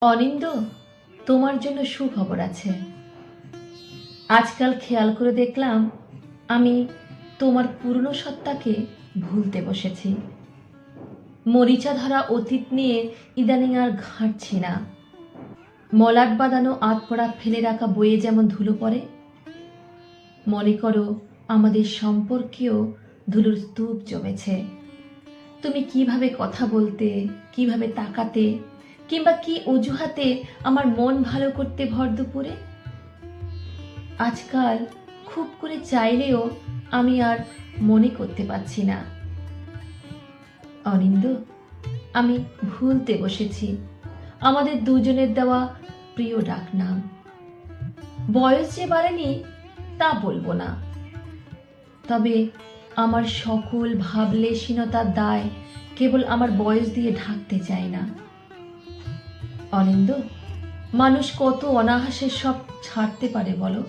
অনিন্দ, তোমার জন্য সুখবর আছে। আজকাল খেয়াল করে দেখলাম আমি তোমার পুরনো সত্তাকে ভুলতে বসেছি। মরিচা ধরা অতীত নিয়ে ইদানিং আর ঘাঁটছি না। মলাট বাঁধানো আধপড়া ফেলে রাখা বইয়ে যেমন ধুলো পড়ে, মনে করো আমাদের সম্পর্কেও ধুলোর স্তূপ জমেছে। তুমি কিভাবে কথা বলতে, কিভাবে তাকাতে, কিংবা কি অজুহাতে আমার মন ভালো করতে ভর দুপুরে, আজকাল খুব করে চাইলেও আমি আর মনে করতে পারছি না। অনিন্দ, আমি ভুলতে বসেছি আমাদের দুজনের দেওয়া প্রিয় ডাকনাম। বয়স যে বাড়েনি তা বলবো না, তবে আমার সকল ভাবলেশীনতার দায় কেবল আমার বয়স দিয়ে ঢাকতে চাই না। অনিন্দ, মানুষ কত অনায়াসে সব ছাড়তে পারে বলো?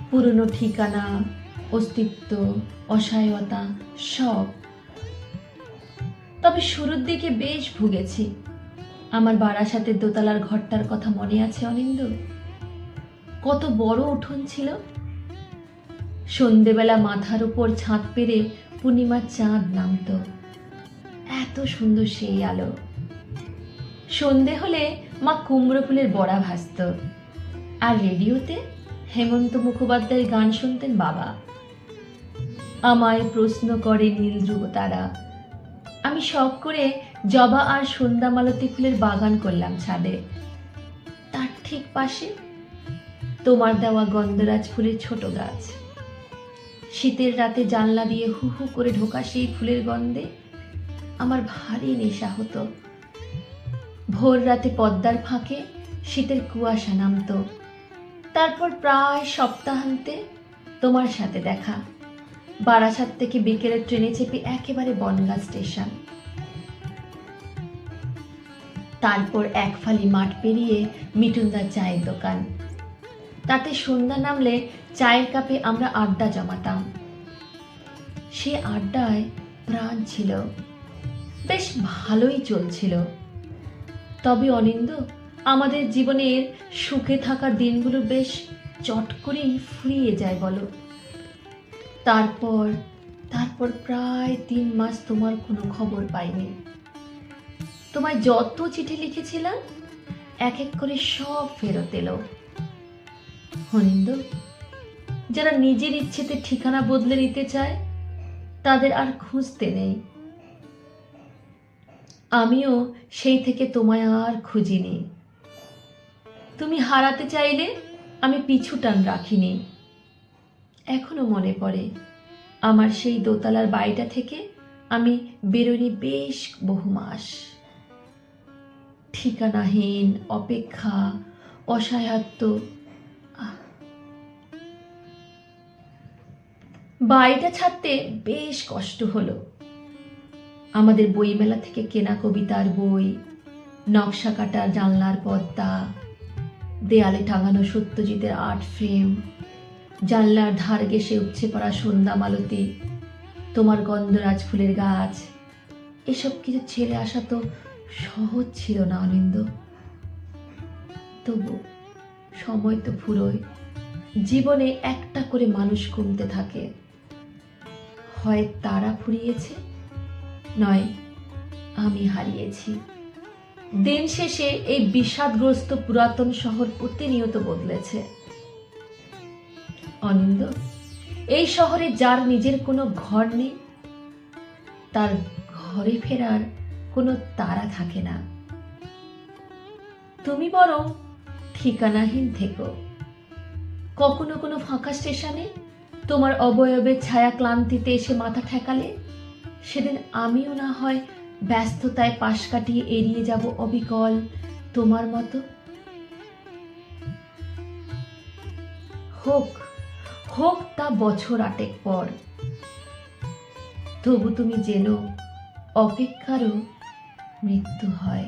পুরনো ঠিকানা, অস্তিত্ব, অসহায়তা সব। তবে শুরুর দিকে বেশ ভুগেছি। আমার বারাসাতের দোতলার ঘরটার কথা মনে আছে অনিন্দ? কত বড় উঠোন ছিল। সন্ধেবেলা মাথার উপর ছাদ পেরে পূর্ণিমার চাঁদ নামত। এত সুন্দর সেই আলো। সন্ধে হলে মা কুমড়ো ফুলের বড়া ভাজত, আর রেডিওতে হেমন্ত মুখোপাধ্যায়ের গান শুনতেন বাবা। আমায় প্রশ্ন করে নীল ধ্রুব তারা। আমি শখ করে জবা আর সন্ধ্যা মালতী ফুলের বাগান করলাম ছাদে। তার ঠিক পাশে তোমার দেওয়া গন্ধরাজ ফুলের ছোট গাছ। শীতের রাতে জানলা দিয়ে হু হু করে ঢোকা সেই ফুলের গন্ধে আমার ভারী নেশা হতো। ভোর রাতে পদ্মার ফাঁকে শীতের কুয়াশা নামত। তারপর প্রায় সপ্তাহান্তে তোমার সাথে দেখা। বারাসাত থেকে বিকেলের ট্রেনে চেপে একেবারে বনগাঁ স্টেশন। তারপর এক ফালি মাঠ পেরিয়ে মিঠুনদার চায়ের দোকান। তাতে সন্ধ্যা নামলে চায়ের কাপে আমরা আড্ডা জমাতাম। সে আড্ডায় প্রাণ ছিল, বেশ ভালোই চলছিল। তবে অনিন্দ, আমাদের জীবনের সুখে থাকা দিনগুলো বেশ চট করেই ফুরিয়ে যায় বলো। তারপর তারপর প্রায় 3 মাস তোমার কোনো খবর পাইনি। তোমায় যত চিঠি লিখেছিলাম এক এক করে সব ফেরত এলো। অনিন্দ, যারা নিজের ইচ্ছেতে ঠিকানা বদলে নিতে চায় তাদের আর খুঁজতে নেই। আমিও সেই থেকে তোমায় আর খুঁজিনি। তুমি হারাতে চাইলে আমি পিছু টান রাখিনি। এখনো মনে পড়ে আমার সেই দোতলার বাড়িটা থেকে আমি বেরোনি বেশ বহু মাস। ঠিকানাহীন, অপেক্ষা, অসহায়ত্ব। বাড়িটা ছাড়তে বেশ কষ্ট হলো। আমাদের বইমেলা থেকে কেনা কবিতার বই, নকশা কাটা জানলার পর্দা, দেয়ালে টাঙানো সত্যজিতের আর্ট ফ্রেম, জানলার ধার ঘেঁষে উপচে পড়া সন্ধ্যা মালতী, তোমার গন্ধরাজ ফুলের গাছ, এসব কিছু ছেড়ে আসা তো সহজ ছিল না অনিন্দ। তবু সময় তো ফুরোয়। জীবনে একটা করে মানুষ কমতে থাকে। হয় তারা ফুরিয়েছে, নয় আমি হারিয়েছি। দিন শেষে এই বিষাদগ্রস্ত পুরাতন শহর প্রতিনিয়ত বদলেছে। অনিন্দ, এই শহরে যার নিজের কোনো ঘর নেই তার ঘরে ফেরার কোনো তাড়া থাকে না। তুমি বরং ঠিকানাহীন থেকো। কখনো কোনো ফাঁকা স্টেশনে তোমার অবয়বের ছায়া ক্লান্তিতে এসে মাথা ঠেকালে সেদিন আমিও না হয় ব্যস্ততায় পাশ কাটিয়ে এড়িয়ে যাব অবিকল তোমার মতো। হোক হোক তা বছর 8 পর। তবু তুমি জেনো অপেক্ষারও মৃত্যু হয়।